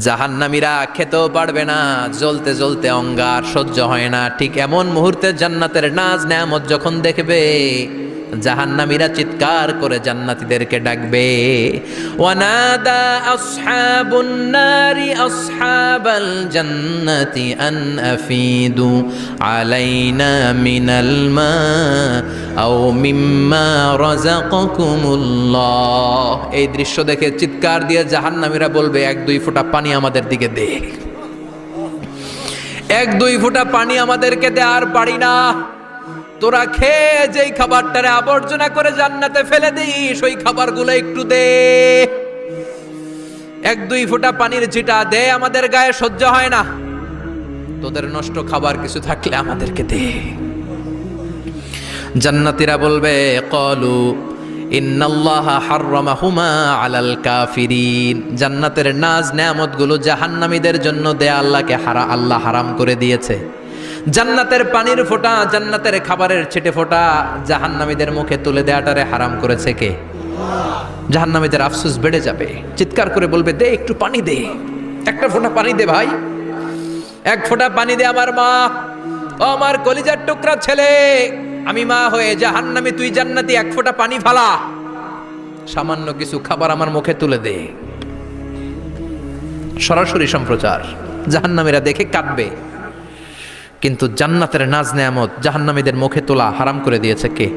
জাহান্নামীরা খেতেও পারবে না, জ্বলতে জ্বলতে অঙ্গার সহ্য হয় না। ঠিক এমন মুহূর্তে জান্নাতের নাজ নেয়ামত যখন দেখবে, জাহান্নামীরা চিৎকার করে জান্নাতীদেরকে ডাকবে, ওয়ানাদা আসহাবুন নারি আসহাবাল জান্নাতি আন আফিদু আলাইনা মিনাল মা আও মিম্মা রাযাকাকুমুল্লাহ। এই দৃশ্য দেখে চিৎকার দিয়ে জাহান্নামীরা বলবে, 1-2 ফোঁটা পানি আমাদের দিকে দে, 1-2 ফোঁটা পানি আমাদেরকে দে, আর পারি না। তোরা খেয়ে যেই খাবারটারে আবর্জনা করে জান্নাতে ফেলে দিস, ওই খাবারগুলো একটু দে, 1-2 ফোঁটা পানির ছিটা দে, আমাদের গায়ে সহ্য হয় না। তোদের নষ্ট খাবার কিছু থাকলে আমাদেরকে দে। জান্নাতীরা বলবে, ক্বালু ইন্নাল্লাহা হাররামাহুমা আলাল কাফিরিন। জান্নাতের নাজ নেয়ামতগুলো জাহান্নামীদের জন্য দেয়া আল্লাহ হারাম করে দিয়েছে। জান্নাতের পানির ফোঁটা, জান্নাতের খাবারের ছিটে ফোঁটা জাহান্নামীদের মুখে তুলে দেয়াটারে হারাম করেছে কে? জাহান্নামীদের আফসোস বেড়ে যাবে, চিৎকার করে বলবে, দে একটু পানি দে, 1 ফোঁটা পানি দে ভাই, 1 ফোঁটা পানি দে আমার মা, ও আমার কলিজার টুকরা ছেলে, আমি মা হয়ে জাহান্নামী, তুই জান্নাতি, 1 ফোঁটা পানি ফালা, সামান্য কিছু খাবার আমার মুখে তুলে দে। সরাসরি সম্প্রচার, জাহান্নামীরা দেখে কাঁদবে। কিন্তু জান্নাতের নাজ নেয়ামত জাহান্নামীদের মুখে তোলা হারাম করে দিয়েছে কে?